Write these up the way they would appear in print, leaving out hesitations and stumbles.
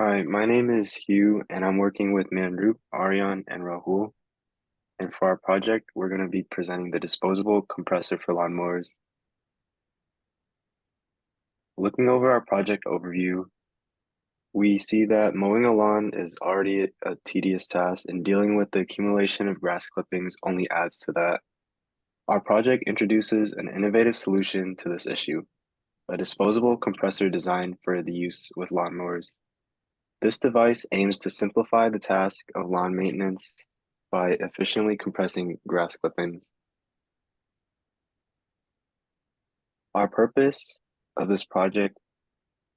Hi, my name is Hugh, and I'm working with Manroop, Aryan, and Rahul. And for our project, we're going to be presenting the disposable compressor for lawnmowers. Looking over our project overview, we see that mowing a lawn is already a tedious task, and dealing with the accumulation of grass clippings only adds to that. Our project introduces an innovative solution to this issue, a disposable compressor designed for the use with lawnmowers. This device aims to simplify the task of lawn maintenance by efficiently compressing grass clippings. Our purpose of this project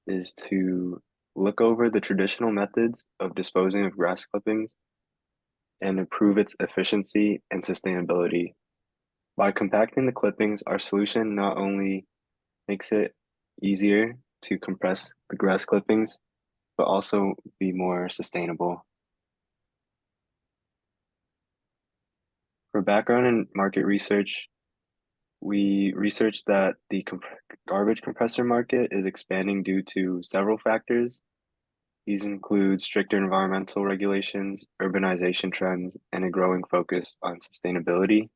is to look over the traditional methods of disposing of grass clippings and improve its efficiency and sustainability. By compacting the clippings, our solution not only makes it easier to compress the grass clippings, but also be more sustainable. For background and market research, we researched that the garbage compressor market is expanding due to several factors. These include stricter environmental regulations, urbanization trends, and a growing focus on sustainability.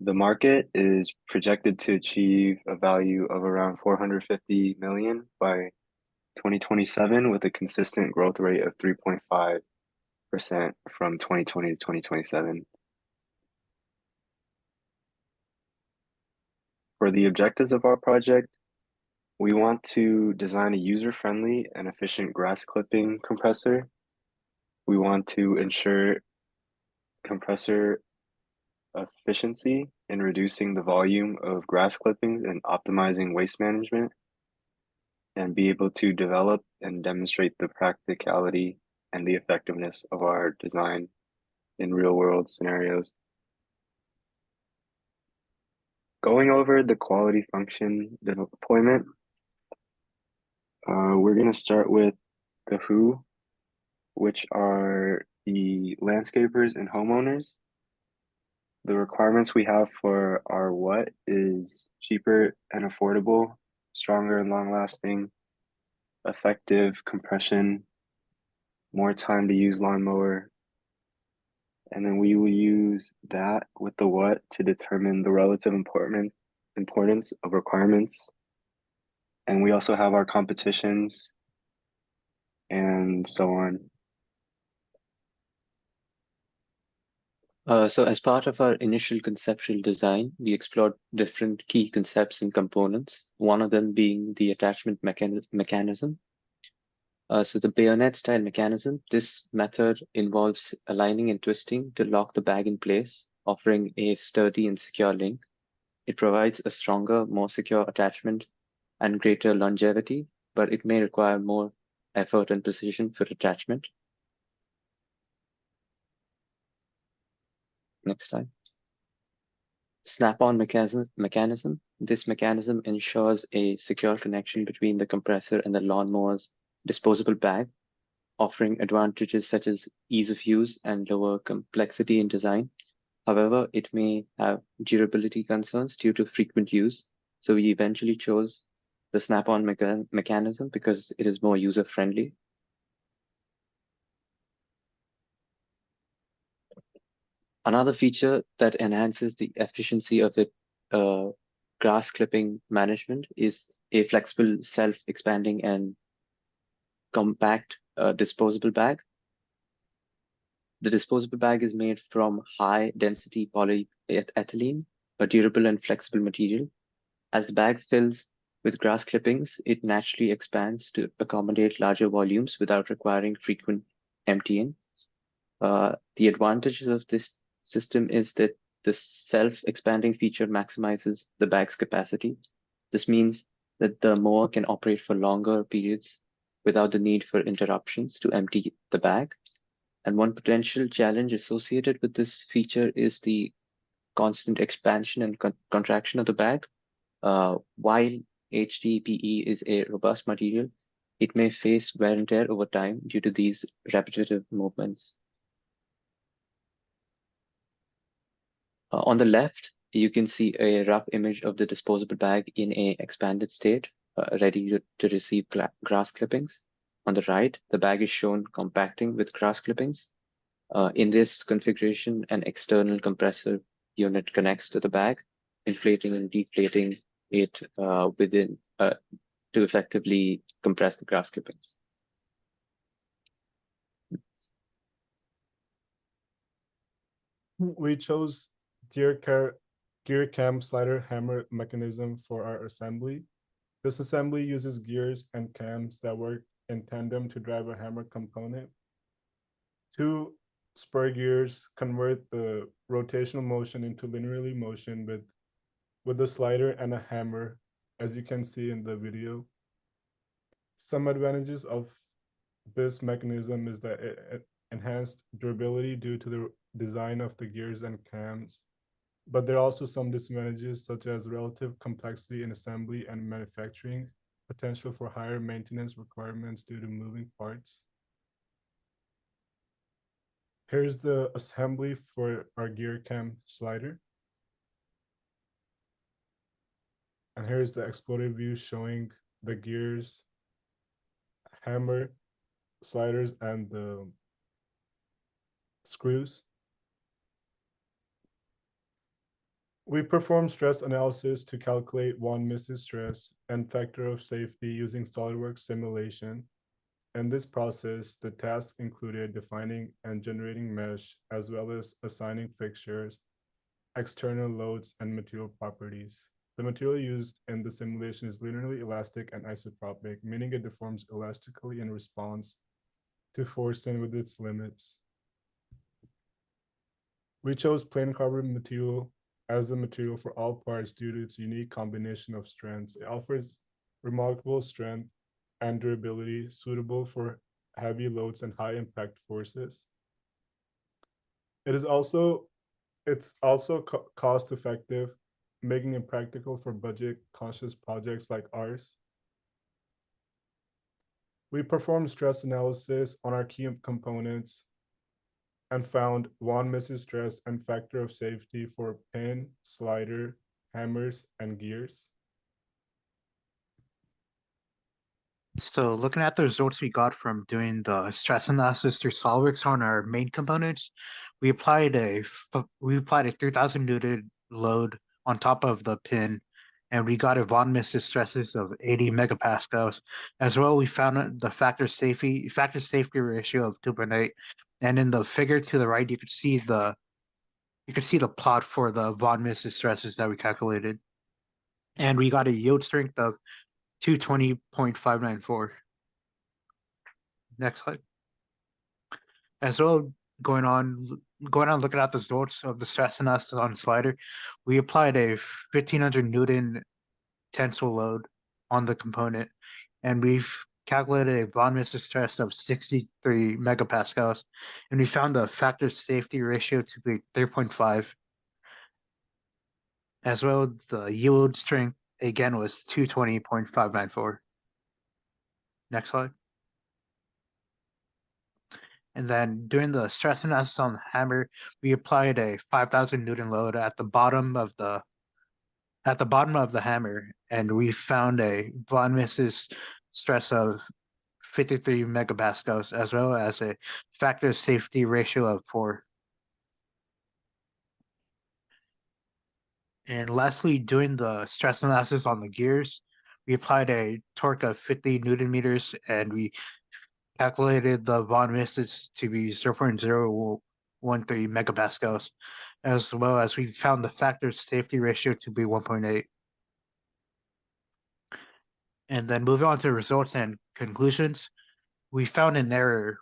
The market is projected to achieve a value of around 450 million by 2027 with a consistent growth rate of 3.5% from 2020 to 2027. For the objectives of our project, we want to design a user-friendly and efficient grass clipping compressor. We want to ensure compressor efficiency in reducing the volume of grass clippings and optimizing waste management, and be able to develop and demonstrate the practicality and the effectiveness of our design in real-world scenarios. Going over the quality function deployment, we're going to start with the who, which are the landscapers and homeowners. The requirements we have for our what is cheaper and affordable, stronger and long-lasting, effective compression, more time to use lawnmower, and then we will use that with the what to determine the relative importance of requirements. And we also have our competitions and so on. So as part of our initial conceptual design, we explored different key concepts and components, one of them being the attachment mechanism. So the bayonet style mechanism, this method involves aligning and twisting to lock the bag in place, offering a sturdy and secure link. It provides a stronger, more secure attachment and greater longevity, but it may require more effort and precision for attachment. Next slide. Snap-on mechanism. This mechanism ensures a secure connection between the compressor and the lawnmower's disposable bag, offering advantages such as ease of use and lower complexity in design. However, it may have durability concerns due to frequent use, so we eventually chose the snap-on mechanism because it is more user-friendly. Another feature that enhances the efficiency of the grass clipping management is a flexible, self-expanding and compact disposable bag. The disposable bag is made from high-density polyethylene, a durable and flexible material. As the bag fills with grass clippings, it naturally expands to accommodate larger volumes without requiring frequent emptying. The advantages of this system is that the self-expanding feature maximizes the bag's capacity. This means that the mower can operate for longer periods without the need for interruptions to empty the bag. And one potential challenge associated with this feature is the constant expansion and contraction of the bag. While HDPE is a robust material, it may face wear and tear over time due to these repetitive movements. On the left, you can see a rough image of the disposable bag in an expanded state, ready to receive grass clippings. On the right, the bag is shown compacting with grass clippings. In this configuration, an external compressor unit connects to the bag, inflating and deflating it within to effectively compress the grass clippings. We chose gear cam slider hammer mechanism for our assembly. This assembly uses gears and cams that work in tandem to drive a hammer component. Two spur gears convert the rotational motion into linearly motion with a slider and a hammer, as you can see in the video. Some advantages of this mechanism is that it enhanced durability due to the design of the gears and cams, but there are also some disadvantages such as relative complexity in assembly and manufacturing, potential for higher maintenance requirements due to moving parts. Here's the assembly for our gear cam slider. And here's the exploded view showing the gears, hammer, sliders, and the screws. We perform stress analysis to calculate von Mises stress and factor of safety using SolidWorks simulation. In this process, the task included defining and generating mesh, as well as assigning fixtures, external loads, and material properties. The material used in the simulation is linearly elastic and isotropic, meaning it deforms elastically in response to force and with its limits. We chose plain carbon material as the material for all parts due to its unique combination of strengths. It offers remarkable strength and durability suitable for heavy loads and high impact forces. It's also cost effective, making it practical for budget conscious projects like ours. We performed stress analysis on our key components and found von Mises stress and factor of safety for pin, slider, hammers, and gears. So looking at the results we got from doing the stress analysis through SolidWorks on our main components, we applied a 3,000 Newton load on top of the pin, and we got a von Mises stresses of 80 megapascals. As well, we found the factor safety ratio of 2.8, and in the figure to the right, you could see the plot for the von Mises stresses that we calculated, and we got a yield strength of 220.594. Next slide. As well, going on looking at the results of the stress analysis on slider, we applied a 1,500 Newton tensile load on the component, and we've calculated a von Mises stress of 63 megapascals, and we found the factor safety ratio to be 3.5. As well, the yield strength again was 220.594. Next slide. And then during the stress analysis on the hammer, we applied a 5,000 Newton load at the bottom of the hammer, and we found a von Mises stress of 53 megapascals, as well as a factor safety ratio of 4. And lastly, doing the stress analysis on the gears, we applied a torque of 50 Newton meters, and we calculated the von Mises to be 0.013 megapascals, as well as we found the factor safety ratio to be 1.8. And then moving on to results and conclusions, we found an error.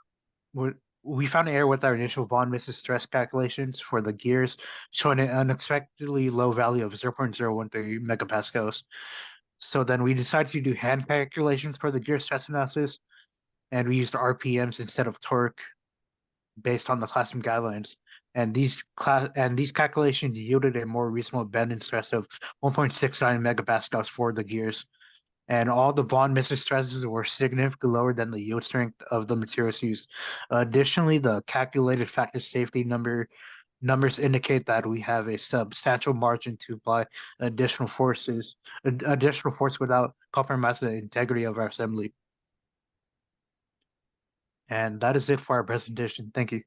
We found an error with our initial von Mises stress calculations for the gears, showing an unexpectedly low value of 0.013 megapascals. So then we decided to do hand calculations for the gear stress analysis, and we used RPMs instead of torque based on the classroom guidelines. And these calculations yielded a more reasonable bend in stress of 1.69 megapascals for the gears. And all the von Mises stresses were significantly lower than the yield strength of the materials used. Additionally, the calculated factor safety numbers indicate that we have a substantial margin to apply additional force without compromising the integrity of our assembly. And that is it for our presentation. Thank you.